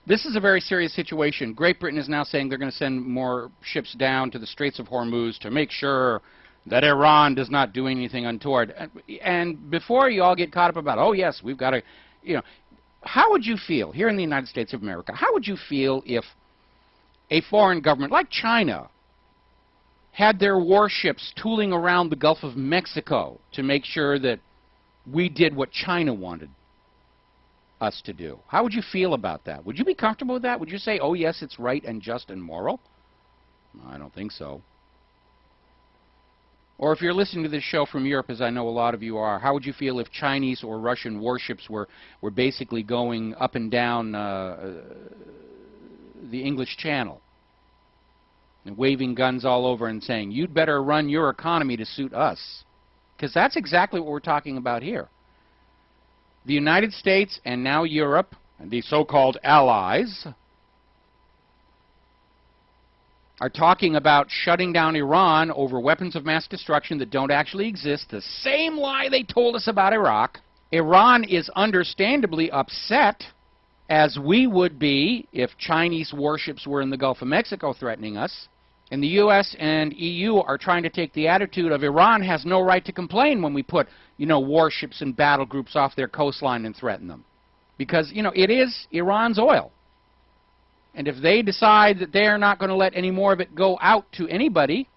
This is a very serious situation. Great Britain is now saying they're going to send more ships down to the Straits of Hormuz to make sure that Iran does not do anything untoward. And before you all get caught up about, oh yes, we've got to, you know, how would you feel here in the United States of America? How would you feel if a foreign government like China had their warships tooling around the Gulf of Mexico to make sure that we did what China wanted us to do? How would you feel about that? Would you be comfortable with that? Would you say, oh yes, it's right and just and moral? I don't think so. Or if you're listening to this show from Europe, as I know a lot of you are, how would you feel if Chinese or Russian warships were basically going up and down the English Channel and waving guns all over and saying, you'd better run your economy to suit us? Because that's exactly what we're talking about here. The United States and now Europe, and the so-called allies, are talking about shutting down Iran over weapons of mass destruction that don't actually exist, the same lie they told us about Iraq. Iran is understandably upset, as we would be if Chinese warships were in the Gulf of Mexico threatening us. And the U.S. and EU are trying to take the attitude of Iran has no right to complain when we put, you know, warships and battle groups off their coastline and threaten them. Because, you know, it is Iran's oil. And if they decide that they're not going to let any more of it go out to anybody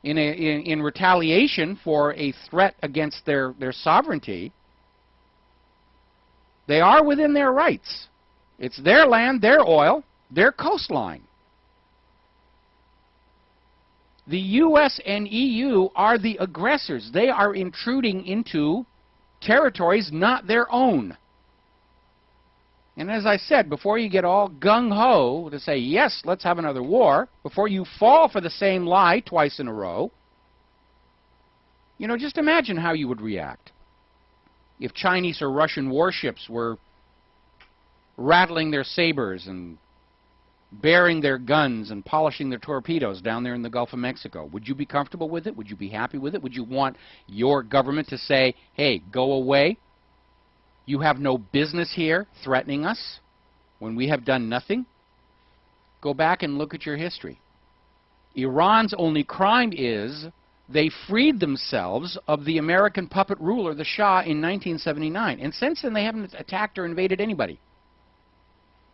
in retaliation for a threat against their sovereignty, they are within their rights. It's their land, their oil, their coastline. The U.S. and EU are the aggressors. They are intruding into territories not their own. And as I said, before you get all gung-ho to say, yes, let's have another war, before you fall for the same lie twice in a row, you know, just imagine how you would react if Chinese or Russian warships were rattling their sabers and bearing their guns and polishing their torpedoes down there in the Gulf of Mexico. Would you be comfortable with it? Would you be happy with it? Would you want your government to say, hey, go away? You have no business here threatening us when we have done nothing? Go back and look at your history. Iran's only crime is they freed themselves of the American puppet ruler, the Shah, in 1979. And since then, they haven't attacked or invaded anybody.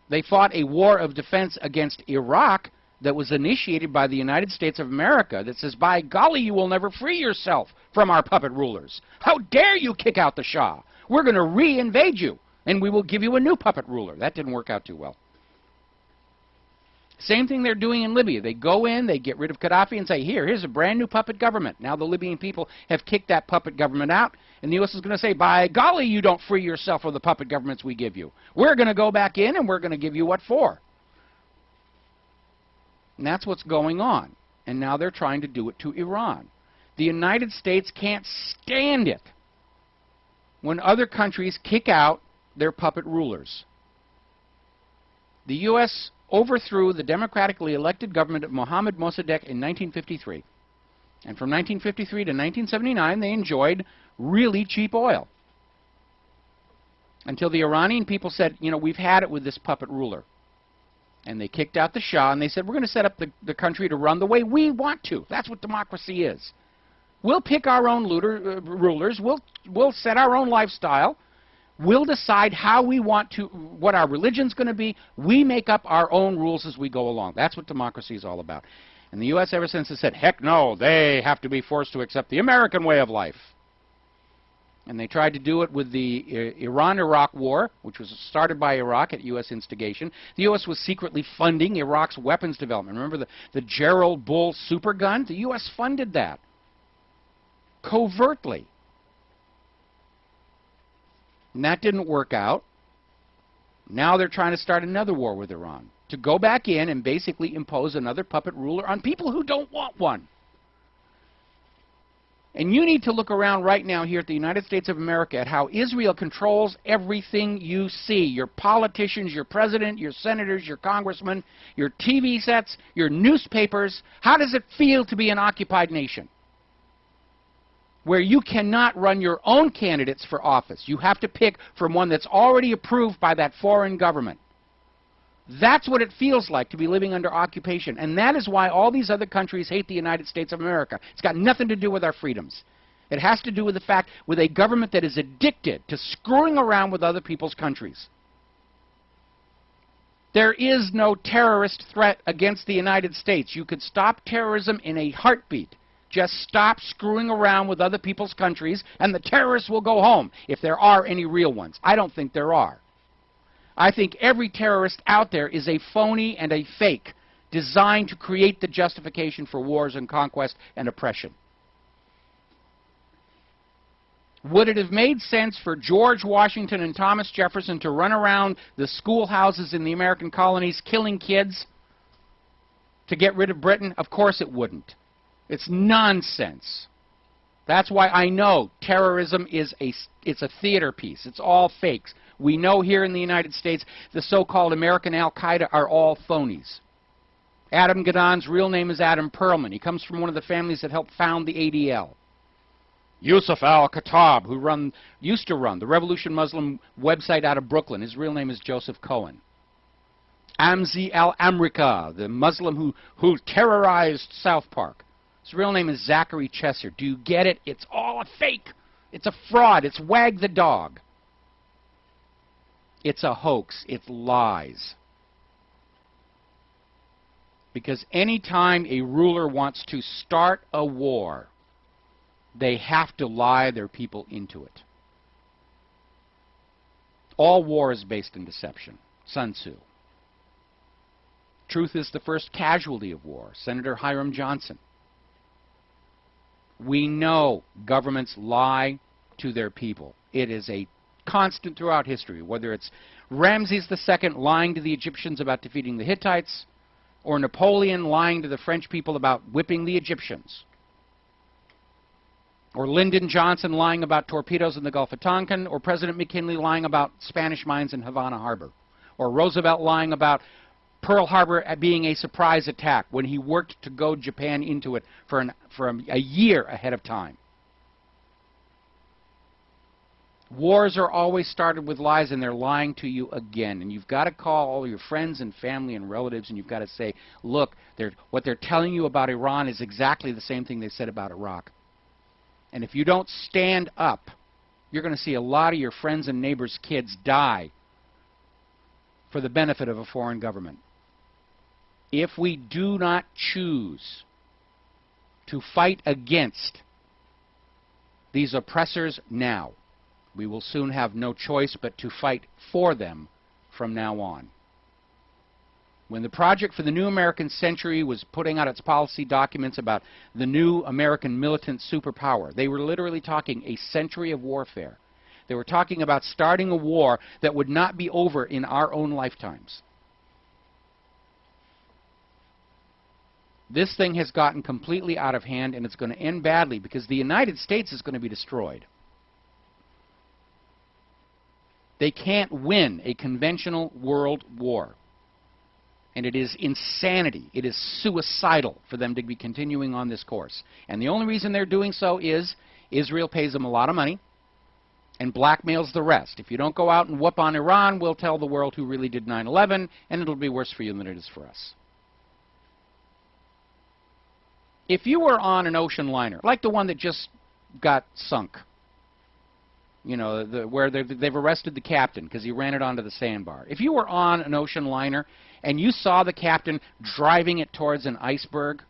They fought a war of defense against Iraq that was initiated by the United States of America that says, by golly, you will never free yourself from our puppet rulers. How dare you kick out the Shah? We're going to re-invade you, and we will give you a new puppet ruler. That didn't work out too well. Same thing they're doing in Libya. They go in, they get rid of Gaddafi and say, here's a brand new puppet government. Now the Libyan people have kicked that puppet government out, and the U.S. is going to say, by golly, you don't free yourself of the puppet governments we give you. We're going to go back in, and we're going to give you what for. And that's what's going on. And now they're trying to do it to Iran. The United States can't stand it when other countries kick out their puppet rulers. The U.S. overthrew the democratically elected government of Mohammad Mossadegh in 1953. And from 1953 to 1979, they enjoyed really cheap oil. Until the Iranian people said, you know, we've had it with this puppet ruler. And they kicked out the Shah, and they said, we're going to set up the country to run the way we want to. That's what democracy is. We'll pick our own rulers. We'll set our own lifestyle. We'll decide how we want to, what our religion's going to be. We make up our own rules as we go along. That's what democracy is all about. And the U.S. ever since has said, heck no, they have to be forced to accept the American way of life. And they tried to do it with the Iran-Iraq war, which was started by Iraq at U.S. instigation. The U.S. was secretly funding Iraq's weapons development. Remember the Gerald Bull super gun? The U.S. funded that covertly. And that didn't work out. Now they're trying to start another war with Iran, to go back in and basically impose another puppet ruler on people who don't want one. And you need to look around right now here at the United States of America at how Israel controls everything you see. Your politicians, your president, your senators, your congressmen, your TV sets, your newspapers. How does it feel to be an occupied nation, where you cannot run your own candidates for office? You have to pick from one that's already approved by that foreign government. That's what it feels like to be living under occupation. And that is why all these other countries hate the United States of America. It's got nothing to do with our freedoms. It has to do with the fact with a government that is addicted to screwing around with other people's countries. There is no terrorist threat against the United States. You could stop terrorism in a heartbeat. Just stop screwing around with other people's countries, and the terrorists will go home, if there are any real ones. I don't think there are. I think every terrorist out there is a phony and a fake designed to create the justification for wars and conquest and oppression. Would it have made sense for George Washington and Thomas Jefferson to run around the schoolhouses in the American colonies killing kids to get rid of Britain? Of course it wouldn't. It's nonsense. That's why I know terrorism is it's a theater piece. It's all fakes. We know here in the United States the so-called American Al-Qaeda are all phonies. Adam Gaddan's real name is Adam Perlman. He comes from one of the families that helped found the ADL. Yusuf al-Khattab, who used to run the Revolution Muslim website out of Brooklyn. His real name is Joseph Cohen. Amzi al-Amrika, the Muslim who terrorized South Park. His real name is Zachary Chesser. Do you get it? It's all a fake. It's a fraud. It's wag the dog. It's a hoax. It's lies. Because any time a ruler wants to start a war, they have to lie their people into it. All war is based in deception. Sun Tzu. Truth is the first casualty of war. Senator Hiram Johnson. We know governments lie to their people. It is a constant throughout history, whether it's Ramses II lying to the Egyptians about defeating the Hittites, or Napoleon lying to the French people about whipping the Egyptians, or Lyndon Johnson lying about torpedoes in the Gulf of Tonkin, or President McKinley lying about Spanish mines in Havana Harbor, or Roosevelt lying about Pearl Harbor being a surprise attack when he worked to goad Japan into it for a year ahead of time. Wars are always started with lies, and they're lying to you again. And you've got to call all your friends and family and relatives, and you've got to say, look, what they're telling you about Iran is exactly the same thing they said about Iraq. And if you don't stand up, you're going to see a lot of your friends and neighbors' kids die for the benefit of a foreign government. If we do not choose to fight against these oppressors now, we will soon have no choice but to fight for them from now on. When the Project for the New American Century was putting out its policy documents about the new American militant superpower, they were literally talking a century of warfare. They were talking about starting a war that would not be over in our own lifetimes. This thing has gotten completely out of hand, and it's going to end badly because the United States is going to be destroyed. They can't win a conventional world war. And it is insanity. It is suicidal for them to be continuing on this course. And the only reason they're doing so is Israel pays them a lot of money and blackmails the rest. If you don't go out and whoop on Iran, we'll tell the world who really did 9/11, and it'll be worse for you than it is for us. If you were on an ocean liner, like the one that just got sunk, you know, where they've arrested the captain because he ran it onto the sandbar. If you were on an ocean liner and you saw the captain driving it towards an iceberg,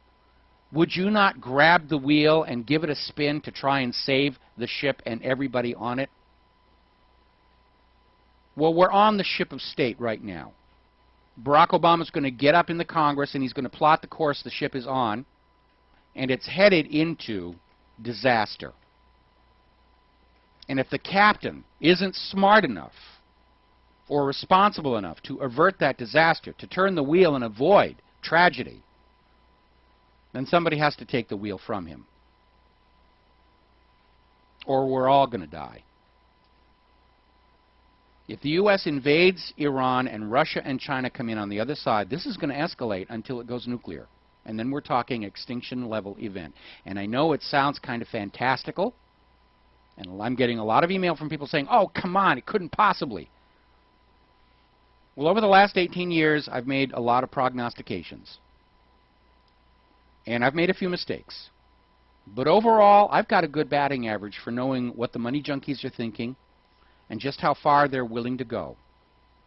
would you not grab the wheel and give it a spin to try and save the ship and everybody on it? Well, we're on the ship of state right now. Barack Obama's going to get up in the Congress and he's going to plot the course the ship is on, and it's headed into disaster. And if the captain isn't smart enough or responsible enough to avert that disaster, to turn the wheel and avoid tragedy, then somebody has to take the wheel from him. Or we're all going to die. If the U.S. invades Iran and Russia and China come in on the other side, this is going to escalate until it goes nuclear. And then we're talking extinction-level event. And I know it sounds kind of fantastical. And I'm getting a lot of email from people saying, oh, come on, it couldn't possibly. Well, over the last 18 years, I've made a lot of prognostications. And I've made a few mistakes. But overall, I've got a good batting average for knowing what the money junkies are thinking and just how far they're willing to go.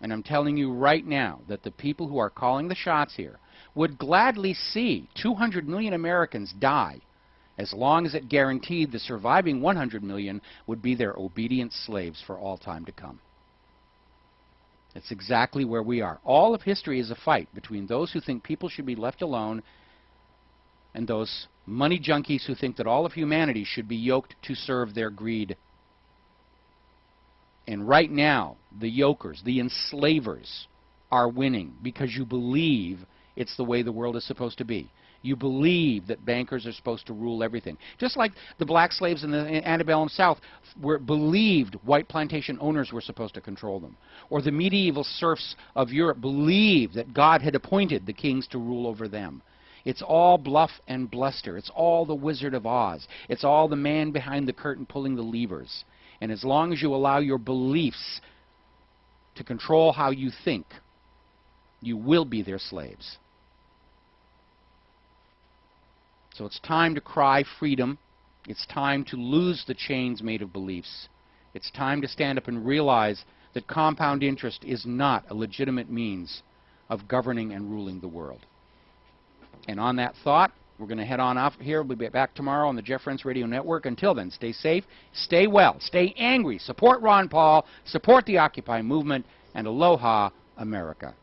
And I'm telling you right now that the people who are calling the shots here would gladly see 200 million Americans die as long as it guaranteed the surviving 100 million would be their obedient slaves for all time to come. That's exactly where we are. All of history is a fight between those who think people should be left alone and those money junkies who think that all of humanity should be yoked to serve their greed. And right now, the yokers, the enslavers, are winning because you believe it's the way the world is supposed to be. You believe that bankers are supposed to rule everything. Just like the black slaves in the antebellum South believed white plantation owners were supposed to control them. Or the medieval serfs of Europe believed that God had appointed the kings to rule over them. It's all bluff and bluster. It's all the Wizard of Oz. It's all the man behind the curtain pulling the levers. And as long as you allow your beliefs to control how you think, you will be their slaves. So it's time to cry freedom. It's time to lose the chains made of beliefs. It's time to stand up and realize that compound interest is not a legitimate means of governing and ruling the world. And on that thought, we're going to head on off here. We'll be back tomorrow on the Jeff Rense Radio Network. Until then, stay safe, stay well, stay angry, support Ron Paul, support the Occupy movement, and aloha, America.